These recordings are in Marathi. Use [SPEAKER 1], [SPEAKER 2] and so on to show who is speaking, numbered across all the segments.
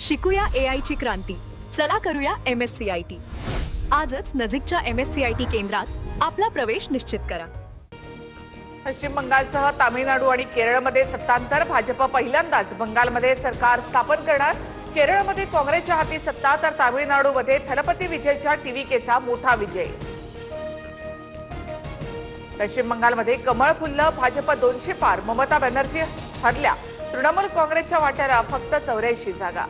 [SPEAKER 1] शिकूया AI ची क्रांती. चला करूया MSCIT. आजच नजीकच्या MSCIT केंद्रात आपला प्रवेश निश्चित करा.
[SPEAKER 2] पश्चिम बंगालसह तामिळनाडू आणि केरळमध्ये सत्तांतर. भाजप पहिल्यांदाच बंगालमध्ये सरकार स्थापन करणार. केरळमध्ये काँग्रेसच्या हाती सत्ता तर तामिळनाडूमध्ये थलपती विजयच्या टीव्हीकेचा मोठा विजय. पश्चिम बंगालमध्ये कमळ फुललं. भाजप 200 पार. ममता बॅनर्जी हरल्या. तृणमूल काँग्रेसच्या वाट्याला फक्त 84 जागा.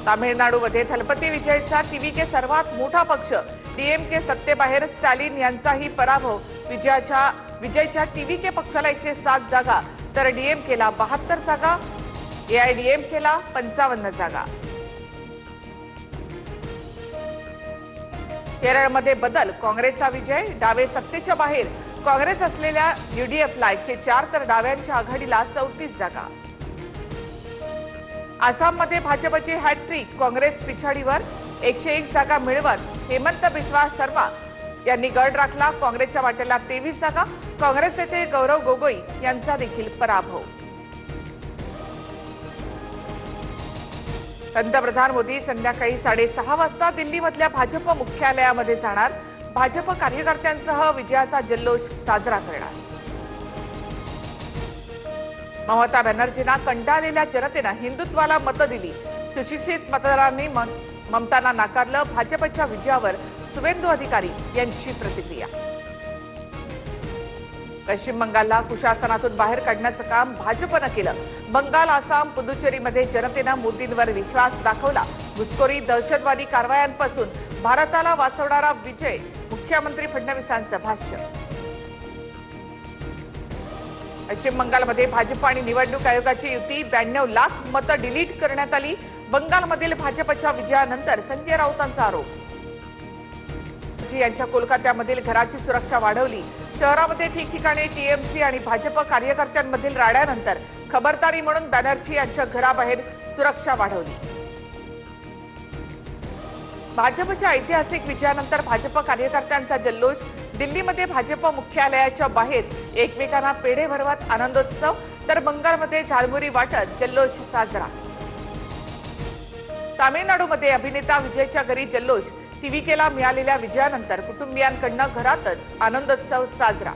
[SPEAKER 2] तामिळनाडूमध्ये थलपती विजयचा टीव्हीके सर्वात मोठा पक्ष. डीएमके सत्तेबाहेर. स्टॅलिन यांचाही पराभव. विजयच्या टीव्हीके पक्षाला 107 जागा तर डीएमकेला 72 जागा. एआयडीएमकेला 55 जागा. केरळमध्ये बदल. काँग्रेसचा विजय. डावे सत्तेच्या बाहेर. काँग्रेस असलेल्या यूडीएफला 104 तर डाव्यांच्या आघाडीला 34 जागा. आसाममध्ये भाजपची हॅट्रिक. काँग्रेस पिछाडीवर 101 जागा मिळवत हेमंत बिस्वा शर्मा यांनी गड राखला. काँग्रेसच्या वाट्याला 23 जागा. काँग्रेस नेते गौरव गोगोई यांचा देखील पराभव. पंतप्रधान मोदी संध्याकाळी 6:30 वाजता दिल्लीमधल्या भाजप मुख्यालयामध्ये जाणार. भाजप कार्यकर्त्यांसह विजयाचा जल्लोष साजरा करणार. ममता बॅनर्जींना कंटाळलेल्या जनतेनं हिंदुत्वाला मतं दिली. सुशिक्षित मतदारांनी ममतांना नाकारलं. भाजपच्या विजयावर सुवेंदू अधिकारी यांची प्रतिक्रिया. पश्चिम बंगालला कुशासनातून बाहेर काढण्याचं काम भाजपनं केलं. बंगाल, आसाम, पुदुचेरीमध्ये जनतेनं मोदींवर विश्वास दाखवला. घुसखोरी, दहशतवादी कारवायांपासून भारताला वाचवणारा विजय. मुख्यमंत्री फडणवीसांचं भाष्य. पश्चिम बंगालमध्ये भाजप आणि निवडणूक आयोगाची युती. 92 लाख मतं डिलीट करण्यात आली. बंगालमधील भाजपच्या विजयानंतर संजय राऊतांचा आरोप. यांच्या कोलकात्यामधील घराची सुरक्षा वाढवली. शहरामध्ये ठिकठिकाणी टीएमसी आणि भाजप कार्यकर्त्यांमधील राड्यानंतर खबरदारी म्हणून बॅनर्जी यांच्या घराबाहेर सुरक्षा वाढवली. भाजपच्या ऐतिहासिक विजयानंतर भाजप कार्यकर्त्यांचा जल्लोष. दिल्लीमध्ये भाजप मुख्यालयाच्या बाहेर एकमेकांना पेढे भरवत आनंदोत्सव तर बंगालमध्ये झाडमुरी वाटत जल्लोष साजरा. तामिळनाडूमध्ये अभिनेता विजयच्या घरी जल्लोष. टीव्हीकेला मिळालेल्या विजयानंतर कुटुंबियांकडून घरातच आनंदोत्सव साजरा.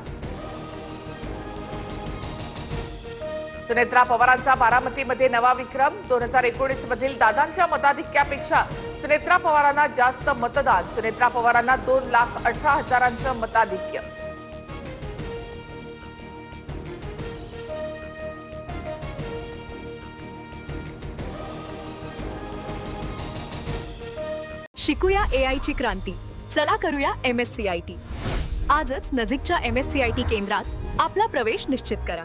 [SPEAKER 2] सुनेत्रा पवारांचा बारामतीमध्ये नवा विक्रम. 2019 मधील दादांच्या मताधिक्यापेक्षा सुनेत्रा पवारांना जास्त मतदान. सुनेत्रा पवारांना 2,18,000 मताधिक्य.
[SPEAKER 1] शिकूया AI ची क्रांती. चला करूया MSCIT. आजच नजीकच्या MSCIT केंद्रात आपला प्रवेश निश्चित करा.